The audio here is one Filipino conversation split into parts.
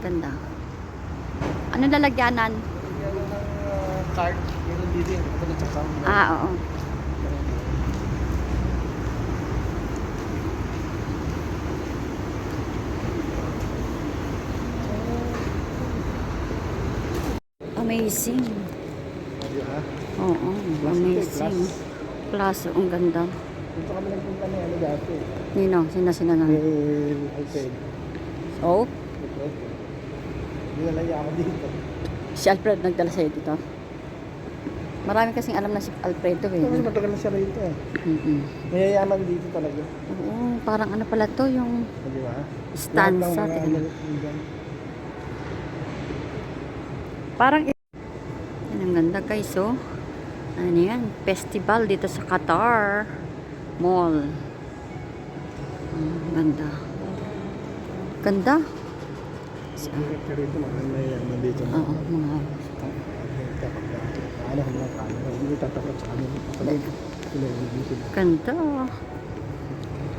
Ganda. Ano lalagyanan? Yan ang card. Meron dito yung katulad sa card. Oo. Amazing. Diba? Oo, amazing. Plus, ang ganda. Dito kami nagpunta na ano dati. Nino, sina na. Alfred. Oh, Hindi na lang ako dito. si Alfred nagdala sa'yo dito. Marami kasing alam na si Alfredo eh. Kasi matagal na siya rito eh. Mayayaman dito talaga. Oo, parang ano pala to, yung Di ba? stanza. Lahat ng mga Tingnan. ano dyan. Parang yan ang ganda guys, oh. Ano yan? Festival dito sa Qatar Mall. Ganda. Ganda. Ingat ka rito, mga mayayaman dito. Oo, mga Ano ka mga camera. Hindi tatapat sa amin. Sabi, sila yung video. ganda.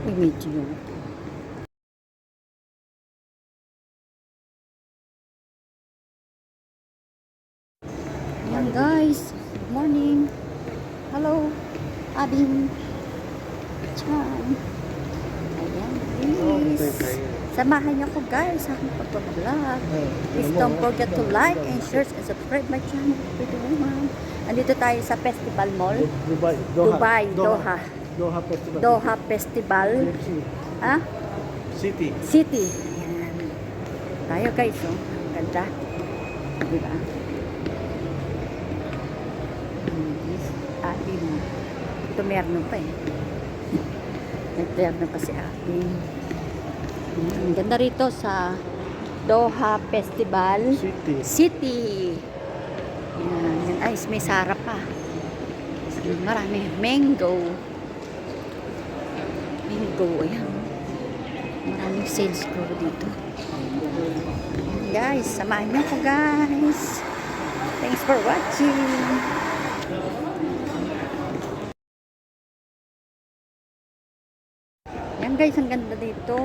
May medyo. Ayan guys. Good morning. Hello. Abing. Chan. Ayan. Please. Samahan niyo ko guys sa aking pagbablog. Please don't forget to like and share and subscribe my channel. Pretty woman. Andito tayo sa Festival Mall. Dubai. Doha. Doha Festival. Doha Festival. Ah? City. City. Ayan. Tayo guys, oh. Ang ganda. Diba? Abi mo. Ito meron pa eh. Nagterno pa si Abi. Ang ganda rito sa Doha Festival City. Yan, yan. Ay, may sarap pa. Marami. Mango. Ayan. Maraming sales ko dito. Ayan, guys, samahan niyo ko guys. Thanks for watching. Yan guys, ang ganda dito.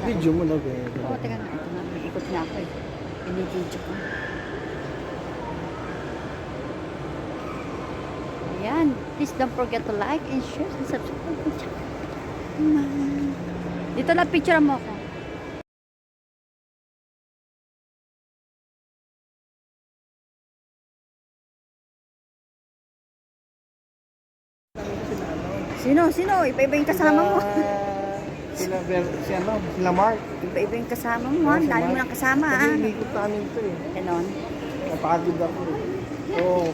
Video mo na ba? Oo, teka nga. Ito na. May ikot na ako eh. Pinididyo ko. Ayan. Please don't forget to like and share and subscribe to channel. Dito na picture mo ako. Sino? Iba-iba yung kasama mo. Sila Mark. Iba-iba yung kasama mo. Ha? Dali mo lang kasama. Ha? Kasi inikot namin ito eh. Ganon. Napagod ako eh. Oo.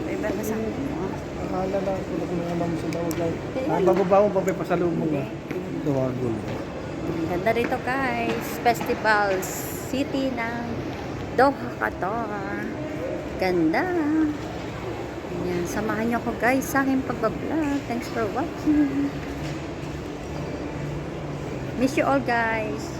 Iba-iba yung kasama mo. Akala lang kung naman sila huwag lang. Bago-bago pa may pasalubong na. Tawagol. Ganda rito guys. Festival City ng Doha, Qatar. Ganda. Ayan. Samahan niyo ako guys sa aking pagbablog. Thanks for watching. Miss you all guys.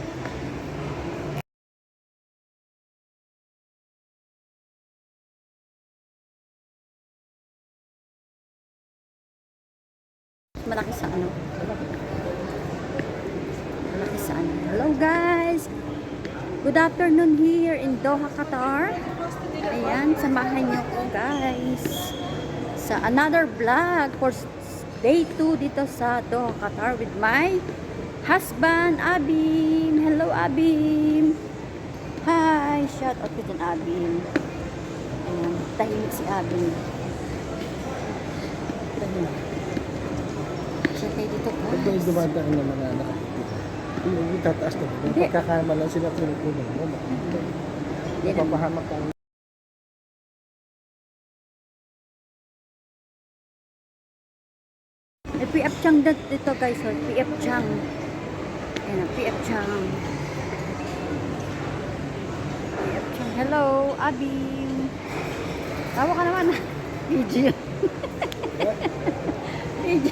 Malaki sa ano? Malaki sa ano? Hello guys! Good afternoon here in Doha, Qatar. Ayan, samahan niyo ko guys sa another vlog for day 2 dito sa Doha, Qatar with my husband, Abim. Hello, Abim. Hi. Shout out to din, Abim. Ayan, tahimik si Abim. Tahimik. Siya kayo dito, guys. Pag yung dumadaan na mga anak, yung itataas na. Yung pagkakama lang sila pinupunan mo. Napapahamak ka. May PF Chang dito guys. So, PF Chang. Ayan, PF Chang. PF Chang. Hello, Abim. Tawa ka naman. PG. PG.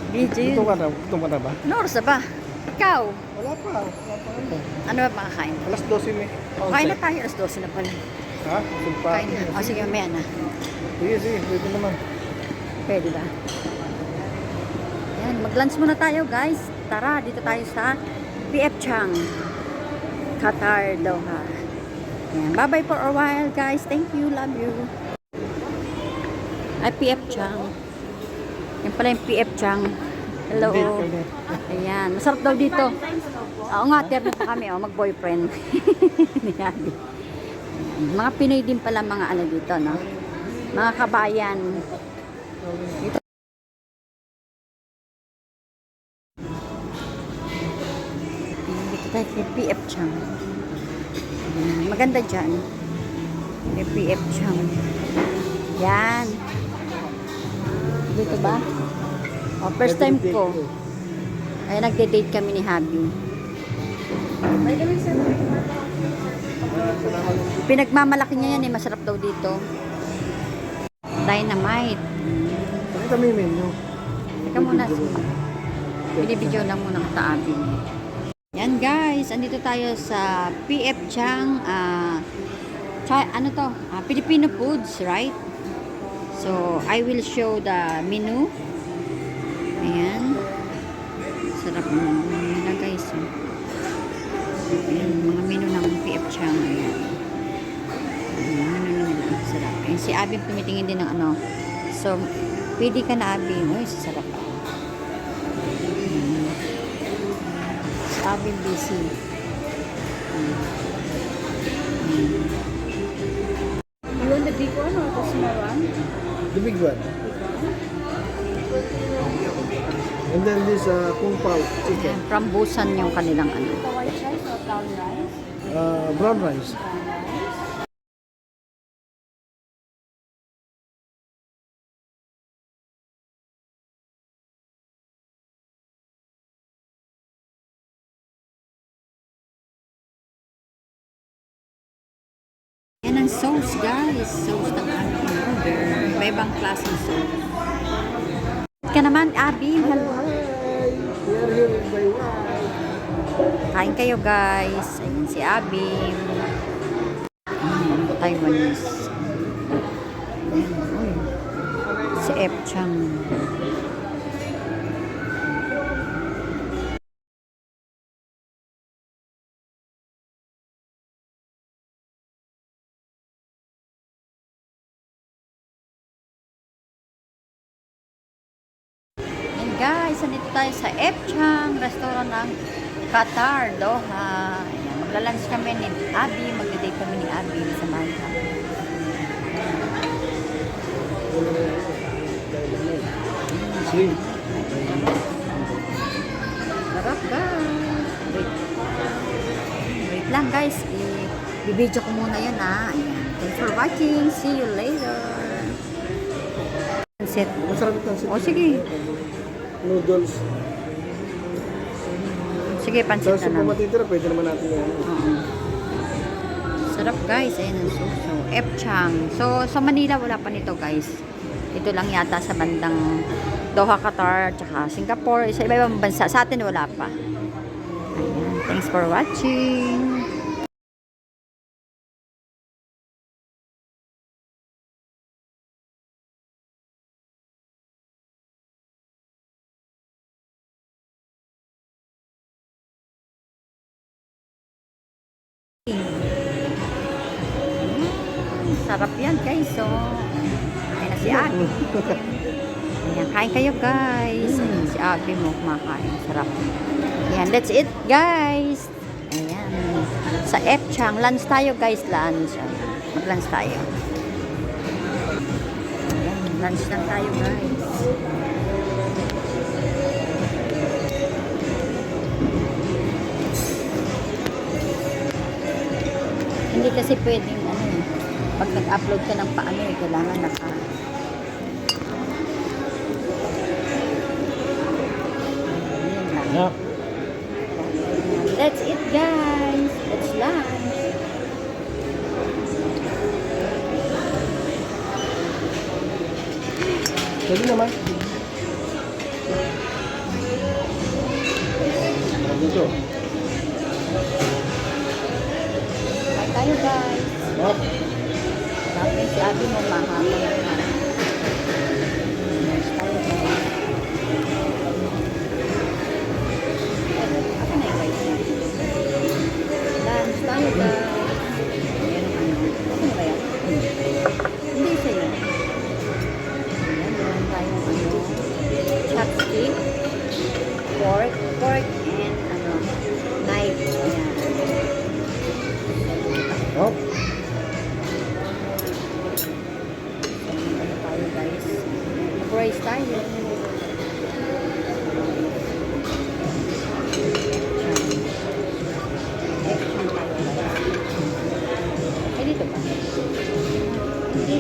PG. Gutom ka na ba? Ano oras na ba? Ikaw? Wala pa. Ano ba makakain? Alas 12 eh. Kain na tayo. Alas 12 na pala. Ha? Sumpa. Kain na. O sige, mamaya na. Sige, sige. Pwede naman. Pwede ba? Yan, mag-lunch muna tayo guys. Tara, dito tayo sa PF Chang, Qatar, Doha. Yan, bye-bye for a while guys. Thank you, love you. Ay, PF Chang. Yan pala yung PF Chang. Hello. Ayan, masarap daw dito. Oo nga, terno pa kami, mag-boyfriend. Yan. Mga Pinoy din pala mga ano dito, no? Mga kabayan. Dito. Dito tayo kay PF Chang. Maganda dyan. Kay PF Chang. Yan. Dito ba? Oh, first time ko. Ay, nagde-date kami ni Habi. Pinagmamalaki niya yan eh. Masarap daw dito. Dynamite. Pakita mo yung menu. Teka muna. Binibidyo lang muna kita, Abi. Yan guys. Andito tayo sa PF Chang. Ano to? Filipino foods, right? So, I will show the menu. Ayan. Sarap nila guys. Ayan, mga menu ng PF Chang. Ayan. Menu nila. Sarap. Ayan, si Abi tumitingin din ng ano. So, pwede ka na Abi. Uy, sarap. Ayan. Si Abi busy. You want the big one or the small one? The big one. And then this kung pao chicken. Ayan, from Busan yung kanilang ano. The white rice or brown rice? Brown rice. Yan ang sauce guys. Sauce ng ating order. Iba-ibang klaseng sauce. Ka naman, Abi. Hello. Hi! We are here in Taiwan. Kain kayo guys. Ayan si Abi. Taiwanese. Ayan, uy. Si F. Chang. Guys, nandito tayo sa F. Chang restaurant ng Qatar, Doha. Ayan, magla-lunch kami ni Abi. Magda-date kami ni Abi sa Malta. Sweet. Sarap guys. Wait lang guys. I-video ko muna yun ha. Ayan. Thanks for watching. See you later. Set. Masarap ito. O sige. Noodles. Sige, pansit Tapos na kung lang. matitira, pwede naman natin yan. Oo. Sarap guys. Ayan ang suso. F. Chang. So, sa Manila wala pa nito guys. Ito lang yata sa bandang Doha, Qatar, tsaka Singapore. Sa iba-ibang bansa. Sa atin wala pa. Ayan. Thanks for watching. Sarap yan guys. So, ayan na si Abi. Ayan, kain kayo guys. Ayan, si Abi mo kumakain. Sarap. Ayan, let's eat guys. Ayan. Sa F. Chang, lunch tayo guys. Lunch. Mag-lunch tayo. Ayan, lunch lang tayo guys. Hindi kasi pwedeng ano eh. Pag nag-upload ka ng paano eh, kailangan naka Ayan lang. Yeah. Let's eat guys. Let's lunch. Pwede naman. Dito. Kain tayo guys. Up. Ayan si Abby mo mahaba. Next tayo guys. Ako na yung guys. Dance tayo guys. Ayan ang ano. Ako na ba yan? Hindi siya yun. Ayan, meron tayong ano. Chopstick. Pork and ano. Knife. Ayan. Oh, Ano tayo guys? Mag-rice tayo. Action tayo guys. Eh dito ba? Hindi.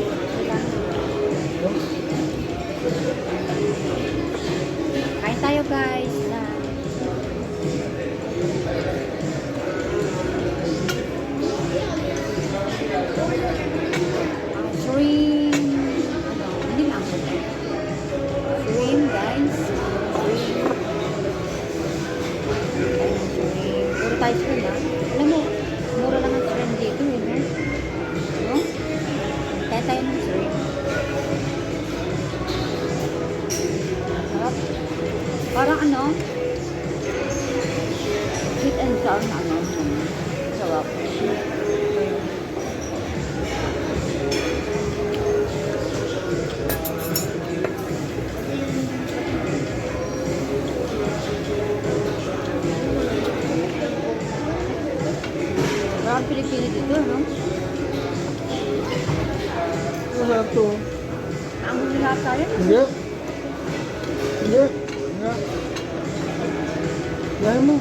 Kain tayo guys. Shrimp. Ano? Hindi na ako. Shrimp guys. Shrimp. Ayun, shrimp. Puro tayo shrimp ha. Alam mo, mura lang ang shrimp dito eh. No? Kaya tayo ng shrimp. Sarap. Parang ano? Sweet and sour na ano. Sarap. Marami Pilipino dito, no? wala to. Ang hula tayo. Hindi. Hindi. Nga. Dahil mo.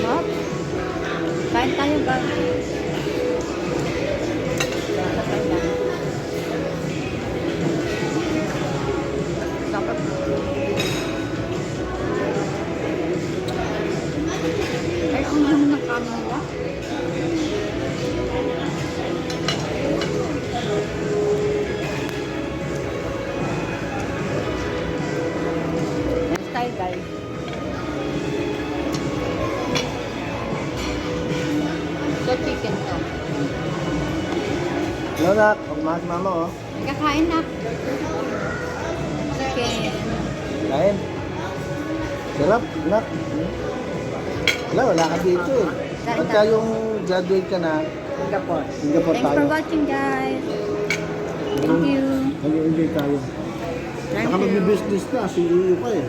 Hop. Kain tayo, guys. Kain lang. Dapat. Ay, ang hangin ng kanin nila. Next tayo, guys. So, chicken to. Hello, nak. Pagmahal mama, oh. Kakain na. Chicken. Kain. Sarap, nak. Wala ka dito eh. Pagka yung graduate ka na, Singapore. Singapore Thanks tayo. for watching, guys. Thank you. Mag-enjoy tayo. Thank Saka you. mag-business na, CEO ka eh.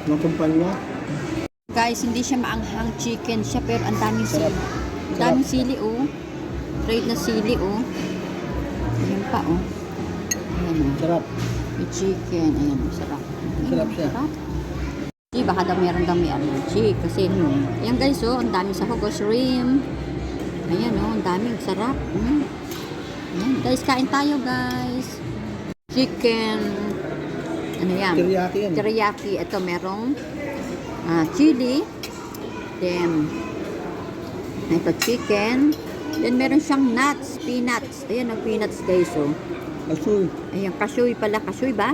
Ng kumpanya. Guys, hindi siya maanghang chicken siya, pero ang daming sili. Sarap. Ang daming sili, oh. Fried na sili, oh. Ayan pa, oh. Ayan, oh. Sarap. May chicken. Ayan, oh. Sarap. Ayan, Sarap siya. Sarap. Di, baka daw meron daw may allergy. Kasi, ayan guys, oh. Ang daming sahog, oh. Shrimp. Ayan, oh. Ang daming sarap. Ayan, guys, kain tayo, guys. Chicken. Ano yan? Teriyaki yan. Teriyaki. Ito, merong chili. Then, ito chicken. Then, meron siyang nuts, peanuts. Ayan ang peanuts, guys, oh. Asul. Ayan, kashoy pala. Kashoy ba?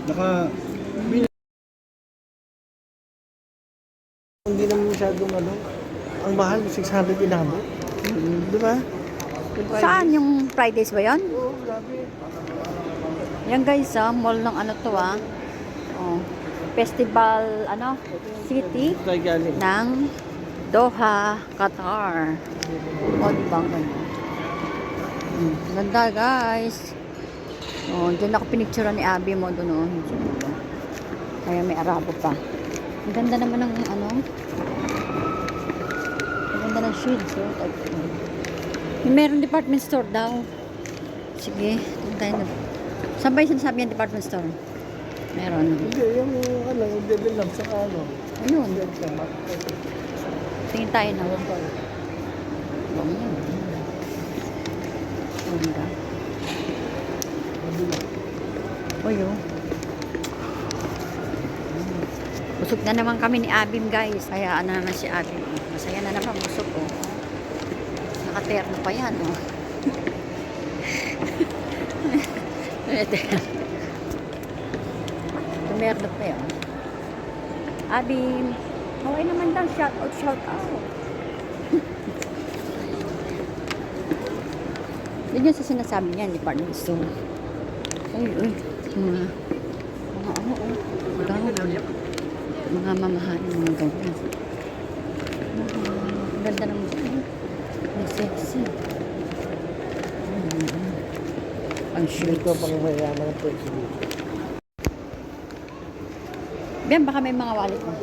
Naka... Hindi naman masyadong ano. Ang mahal, 600 inabot. Di ba? Saan yung Fridays ba yun? Oo, grabe. Yan guys, mall ng ano to, Oh, Festival, ano, City Tayo galing. ng Doha, Qatar. O, di ba? Ganda, guys. Oh, dyan ako pinicturean ni Abby mo doon, oh. Kaya may Arabo pa. Ang ganda naman ng, ano, ang ganda ng shields, oh. Meron department store daw. Sige, doon tayo na. Saan ba yung sinasabi yung department store? Meron. Hindi, yung ano, yung devil lang sa ano. Ayun. Yan siya, Tingin tayo na. Bang yan. Ganda. Uy, oh. Busog na naman kami ni Abim, guys. Kaya ano naman si Abim. Masaya na naman, busog, oh. Nakaterno pa yan, oh. Tumerno pa yan. Abim. Okay naman daw, shout out, shout out. Yun yung sa sinasabi niya, department store. Uy, uy. Mga ano, oh. Mga mamahalin, mga ganyan. Ang ganda ng ang sexy. Ang Ito shirts. pang mayaman ang pwede dito. Biyan, baka may mga wallet mo.